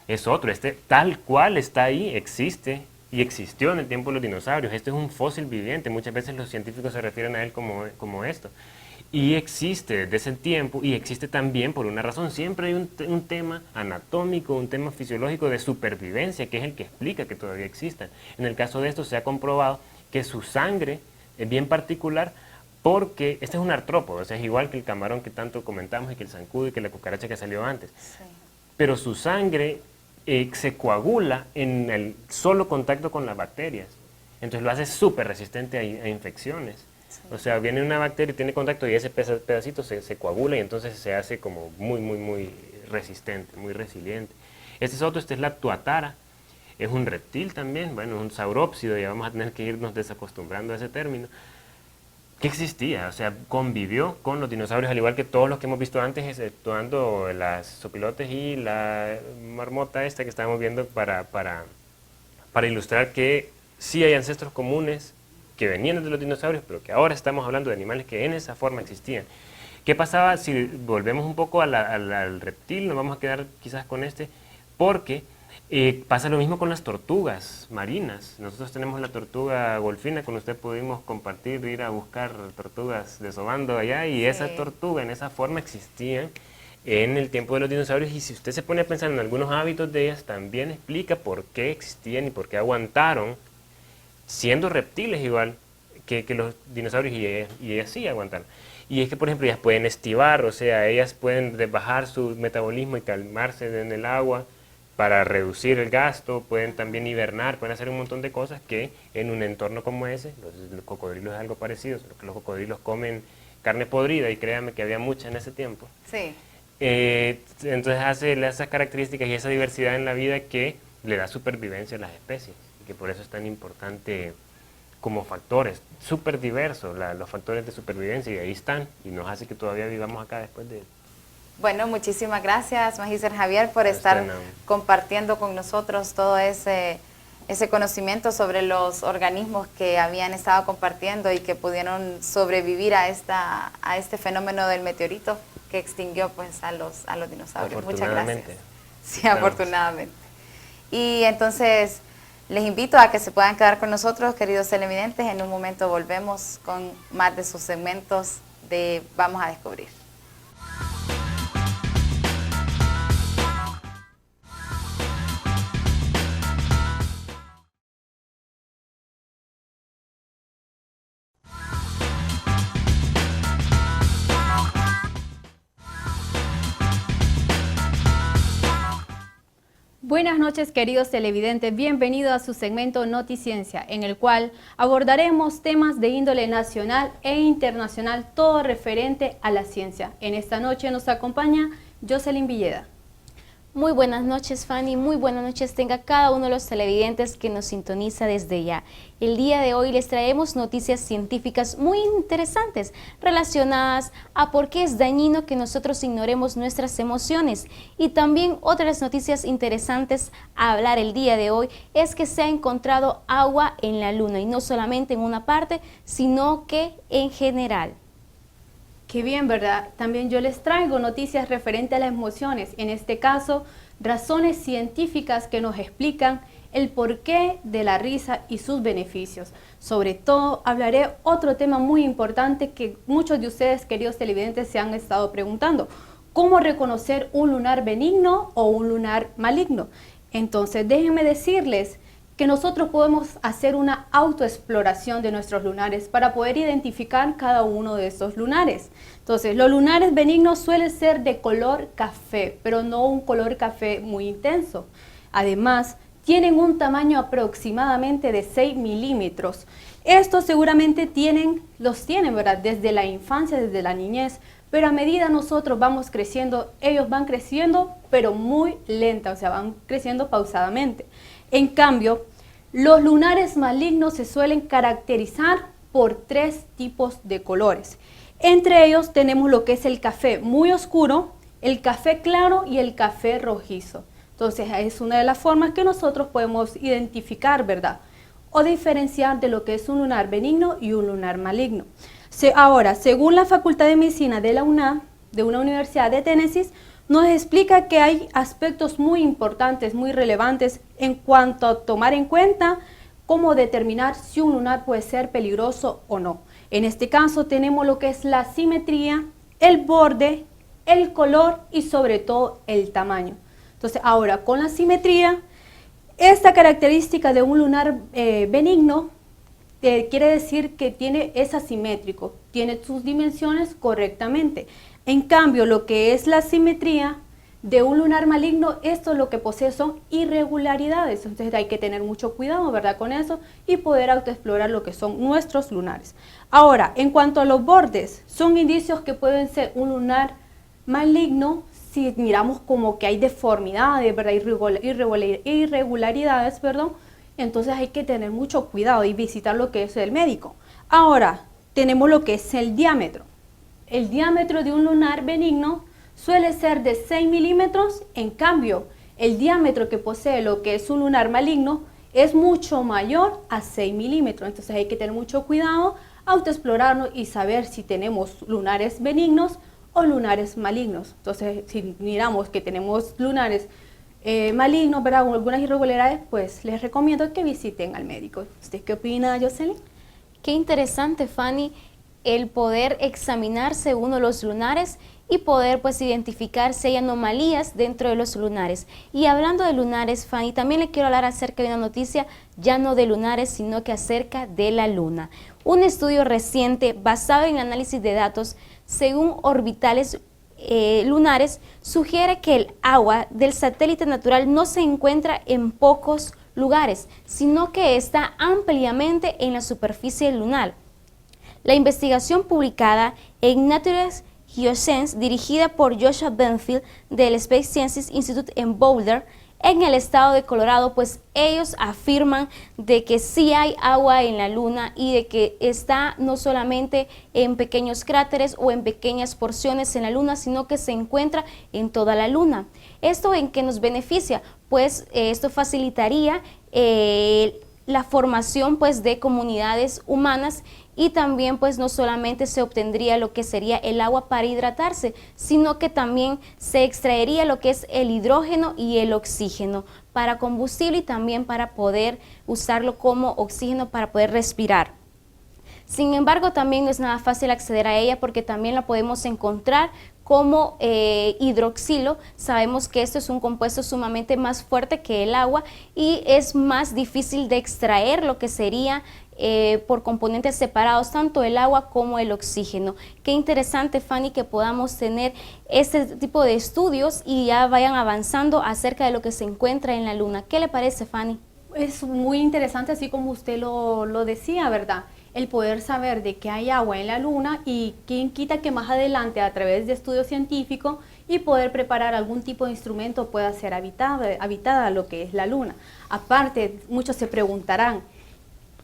es otro, tal cual está ahí, existe, y existió en el tiempo de los dinosaurios. Este es un fósil viviente, muchas veces los científicos se refieren a él como esto. Y existe desde ese tiempo, y existe también por una razón. Siempre hay un tema anatómico, un tema fisiológico de supervivencia, que es el que explica que todavía existan. En el caso de esto se ha comprobado que su sangre es bien particular, porque este es un artrópodo, o sea, es igual que el camarón que tanto comentamos, y que el zancudo, y que la cucaracha que salió antes. Sí. Pero su sangre se coagula en el solo contacto con las bacterias. Entonces lo hace súper resistente a infecciones. Sí. O sea, viene una bacteria y tiene contacto y ese pedacito se coagula y entonces se hace como muy resistente, muy resiliente. Este es la tuatara. Es un reptil también, bueno, es un saurópsido, ya vamos a tener que irnos desacostumbrando a ese término. Que existía, o sea, convivió con los dinosaurios, al igual que todos los que hemos visto antes, exceptuando las zopilotes y la marmota esta que estábamos viendo para ilustrar que sí hay ancestros comunes que venían desde los dinosaurios, pero que ahora estamos hablando de animales que en esa forma existían. ¿Qué pasaba si volvemos un poco al reptil? Nos vamos a quedar quizás con porque pasa lo mismo con las tortugas marinas. Nosotros tenemos la tortuga golfina, con usted pudimos compartir, ir a buscar tortugas desobando allá, y esa tortuga en esa forma existía en el tiempo de los dinosaurios, y si usted se pone a pensar en algunos hábitos de ellas, también explica por qué existían y por qué aguantaron, siendo reptiles igual que los dinosaurios, y ellas sí aguantaron. Y es que, por ejemplo, ellas pueden estivar, o sea, ellas pueden bajar su metabolismo y calmarse en el agua, para reducir el gasto, pueden también hibernar, pueden hacer un montón de cosas que en un entorno como ese, los cocodrilos es algo parecido, los cocodrilos comen carne podrida, y créanme que había mucha en ese tiempo. Sí. Entonces hace esas características y esa diversidad en la vida que le da supervivencia a las especies, y que por eso es tan importante como factores, súper diversos los factores de supervivencia, y ahí están, y nos hace que todavía vivamos acá después de... Bueno, muchísimas gracias, Magíster Javier, por estar compartiendo con nosotros todo ese conocimiento sobre los organismos que habían estado compartiendo y que pudieron sobrevivir a este fenómeno del meteorito que extinguió pues a los dinosaurios. Muchas gracias. Sí, afortunadamente. Y entonces les invito a que se puedan quedar con nosotros, queridos televidentes. En un momento volvemos con más de sus segmentos de Vamos a Descubrir. Buenas noches, queridos televidentes, bienvenidos a su segmento Noticiencia, en el cual abordaremos temas de índole nacional e internacional, todo referente a la ciencia. En esta noche nos acompaña Jocelyn Villeda. Muy buenas noches, Fanny, muy buenas noches tenga cada uno de los televidentes que nos sintoniza desde ya. El día de hoy les traemos noticias científicas muy interesantes relacionadas a por qué es dañino que nosotros ignoremos nuestras emociones, y también otras noticias interesantes a hablar el día de hoy es que se ha encontrado agua en la Luna, y no solamente en una parte, sino que en general. Qué bien, ¿verdad? También yo les traigo noticias referentes a las emociones, en este caso, razones científicas que nos explican el porqué de la risa y sus beneficios. Sobre todo, hablaré otro tema muy importante que muchos de ustedes, queridos televidentes, se han estado preguntando. ¿Cómo reconocer un lunar benigno o un lunar maligno? Entonces, déjenme decirles que nosotros podemos hacer una autoexploración de nuestros lunares para poder identificar cada uno de estos lunares. Entonces, los lunares benignos suelen ser de color café, pero no un color café muy intenso. Además, tienen un tamaño aproximadamente de 6 milímetros. Estos seguramente los tienen, ¿verdad?, desde la infancia, desde la niñez, pero a medida nosotros vamos creciendo, ellos van creciendo, pero muy lenta, o sea, van creciendo pausadamente. En cambio, los lunares malignos se suelen caracterizar por 3 tipos de colores. Entre ellos tenemos lo que es el café muy oscuro, el café claro y el café rojizo. Entonces, es una de las formas que nosotros podemos identificar, ¿verdad?, o diferenciar de lo que es un lunar benigno y un lunar maligno. Ahora, según la Facultad de Medicina de la UNAM, de una universidad de Tennessee, nos explica que hay aspectos muy importantes, muy relevantes en cuanto a tomar en cuenta cómo determinar si un lunar puede ser peligroso o no. En este caso tenemos lo que es la simetría, el borde, el color y sobre todo el tamaño. Entonces ahora con la simetría, esta característica de un lunar benigno quiere decir que es asimétrico, tiene sus dimensiones correctamente. En cambio, lo que es la simetría de un lunar maligno, esto lo que posee son irregularidades. Entonces hay que tener mucho cuidado, ¿verdad?, con eso y poder autoexplorar lo que son nuestros lunares. Ahora, en cuanto a los bordes, son indicios que pueden ser un lunar maligno si miramos como que hay deformidades, ¿verdad?, irregularidades, perdón. Entonces hay que tener mucho cuidado y visitar lo que es el médico. Ahora, tenemos lo que es el diámetro. El diámetro de un lunar benigno suele ser de 6 milímetros, en cambio, el diámetro que posee lo que es un lunar maligno es mucho mayor a 6 milímetros. Entonces hay que tener mucho cuidado, autoexplorarnos y saber si tenemos lunares benignos o lunares malignos. Entonces, si miramos que tenemos lunares malignos, ¿verdad?, con algunas irregularidades, pues les recomiendo que visiten al médico. ¿Usted qué opina, Jocelyn? Qué interesante, Fanny, el poder examinarse uno de los lunares y poder pues identificar si hay anomalías dentro de los lunares. Y hablando de lunares, Fanny, también le quiero hablar acerca de una noticia, ya no de lunares, sino que acerca de la Luna. Un estudio reciente basado en análisis de datos según orbitales lunares sugiere que el agua del satélite natural no se encuentra en pocos lugares, sino que está ampliamente en la superficie lunar. La investigación publicada en Nature Geoscience, dirigida por Joshua Benfield del Space Sciences Institute en Boulder, en el estado de Colorado, pues ellos afirman de que sí hay agua en la Luna y de que está no solamente en pequeños cráteres o en pequeñas porciones en la Luna, sino que se encuentra en toda la Luna. ¿Esto en qué nos beneficia? Pues esto facilitaría la formación pues de comunidades humanas, y también pues no solamente se obtendría lo que sería el agua para hidratarse, sino que también se extraería lo que es el hidrógeno y el oxígeno para combustible y también para poder usarlo como oxígeno para poder respirar. Sin embargo, también no es nada fácil acceder a ella porque también la podemos encontrar como hidroxilo. Sabemos que esto es un compuesto sumamente más fuerte que el agua y es más difícil de extraer lo que sería por componentes separados, tanto el agua como el oxígeno. Qué interesante, Fanny, que podamos tener este tipo de estudios y ya vayan avanzando acerca de lo que se encuentra en la Luna. ¿Qué le parece, Fanny? Es muy interesante, así como usted lo decía, ¿verdad? El poder saber de que hay agua en la Luna y quién quita que más adelante a través de estudios científicos y poder preparar algún tipo de instrumento pueda ser habitada lo que es la Luna. Aparte, muchos se preguntarán,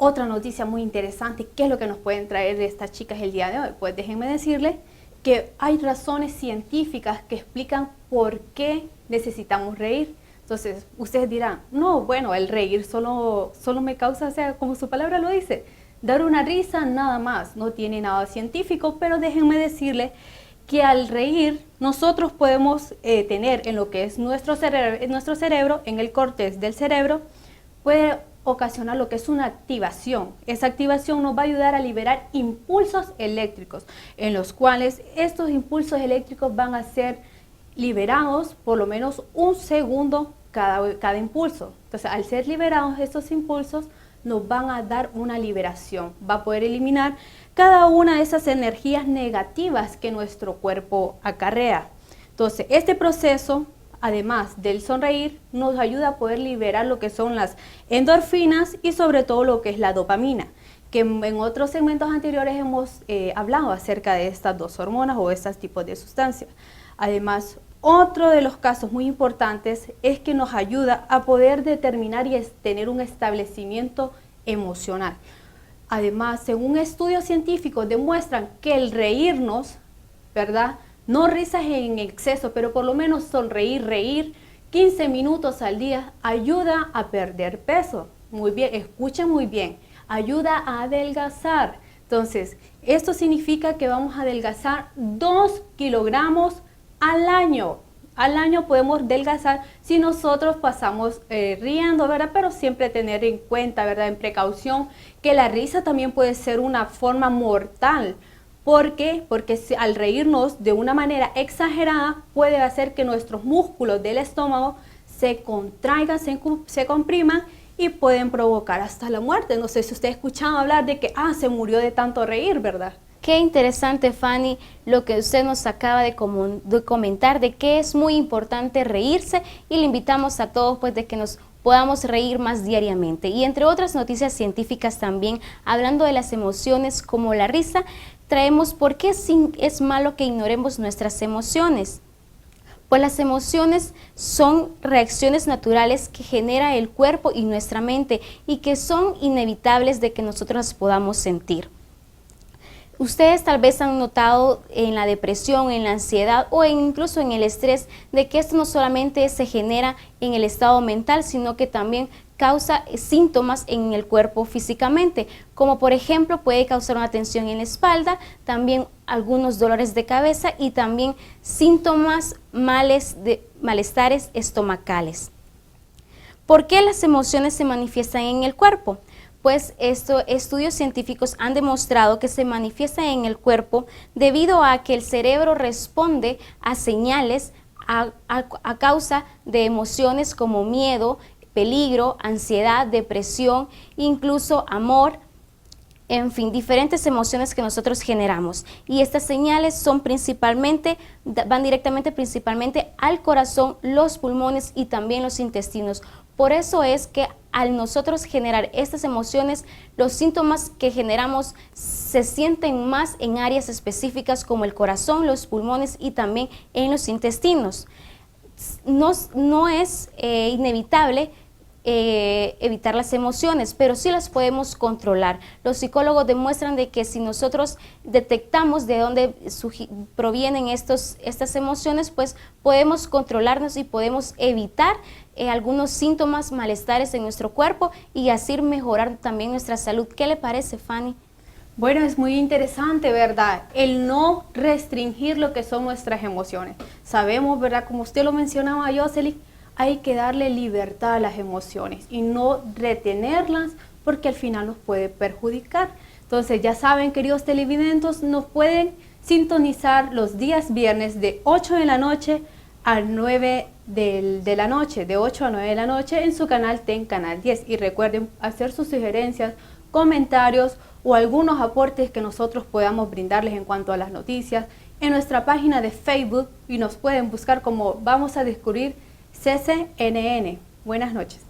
otra noticia muy interesante, ¿qué es lo que nos pueden traer de estas chicas el día de hoy? Pues déjenme decirles que hay razones científicas que explican por qué necesitamos reír. Entonces, ustedes dirán, no, bueno, el reír solo me causa, o sea, como su palabra lo dice, dar una risa nada más, no tiene nada científico, pero déjenme decirles que al reír nosotros podemos tener en lo que es nuestro cerebro, en el córtex del cerebro, puede ocasionar lo que es una activación. Esa activación nos va a ayudar a liberar impulsos eléctricos, en los cuales estos impulsos eléctricos van a ser liberados por lo menos un segundo cada impulso. Entonces, al ser liberados estos impulsos, nos van a dar una liberación. Va a poder eliminar cada una de esas energías negativas que nuestro cuerpo acarrea. Entonces, este proceso, además del sonreír, nos ayuda a poder liberar lo que son las endorfinas y sobre todo lo que es la dopamina, que en otros segmentos anteriores hemos hablado acerca de estas dos hormonas o estos tipos de sustancias. Además, otro de los casos muy importantes es que nos ayuda a poder determinar y tener un establecimiento emocional. Además, según estudios científicos demuestran que el reírnos, ¿verdad?, no risas en exceso, pero por lo menos sonreír, reír 15 minutos al día ayuda a perder peso. Muy bien, escuchen muy bien, ayuda a adelgazar. Entonces, esto significa que vamos a adelgazar 2 kilogramos al año. Al año podemos adelgazar si nosotros pasamos riendo, ¿verdad? Pero siempre tener en cuenta, ¿verdad?, en precaución, que la risa también puede ser una forma mortal. ¿Por qué? Porque al reírnos de una manera exagerada puede hacer que nuestros músculos del estómago se contraigan, se compriman y pueden provocar hasta la muerte. No sé si usted ha escuchado hablar de que se murió de tanto reír, ¿verdad? Qué interesante, Fanny, lo que usted nos acaba de comentar, de que es muy importante reírse, y le invitamos a todos pues de que nos podamos reír más diariamente. Y entre otras noticias científicas también, hablando de las emociones como la risa, traemos por qué es malo que ignoremos nuestras emociones. Pues las emociones son reacciones naturales que genera el cuerpo y nuestra mente y que son inevitables de que nosotros las podamos sentir. Ustedes tal vez han notado en la depresión, en la ansiedad o incluso en el estrés de que esto no solamente se genera en el estado mental, sino que también causa síntomas en el cuerpo físicamente, como por ejemplo puede causar una tensión en la espalda, también algunos dolores de cabeza y también síntomas malestares estomacales. ¿Por qué las emociones se manifiestan en el cuerpo? Pues estudios científicos han demostrado que se manifiesta en el cuerpo debido a que el cerebro responde a señales a causa de emociones como miedo, peligro, ansiedad, depresión, incluso amor, en fin, diferentes emociones que nosotros generamos. Y estas señales son van directamente principalmente al corazón, los pulmones y también los intestinos. Por eso es que al nosotros generar estas emociones, los síntomas que generamos se sienten más en áreas específicas como el corazón, los pulmones y también en los intestinos. No es inevitable evitar las emociones, pero sí las podemos controlar. Los psicólogos demuestran de que si nosotros detectamos de dónde provienen estas emociones, pues podemos controlarnos y podemos evitar algunos síntomas, malestares en nuestro cuerpo y así mejorar también nuestra salud. ¿Qué le parece, Fanny? Bueno, es muy interesante, ¿verdad? El no restringir lo que son nuestras emociones. Sabemos, ¿verdad? Como usted lo mencionaba, Jocelyn, hay que darle libertad a las emociones y no retenerlas porque al final nos puede perjudicar. Entonces, ya saben, queridos televidentes, nos pueden sintonizar los días viernes de 8 de la noche a 9 de la noche, de 8 a 9 de la noche en su canal TEN Canal 10. Y recuerden hacer sus sugerencias, comentarios o algunos aportes que nosotros podamos brindarles en cuanto a las noticias en nuestra página de Facebook y nos pueden buscar como Vamos a Descubrir CCNN. Buenas noches.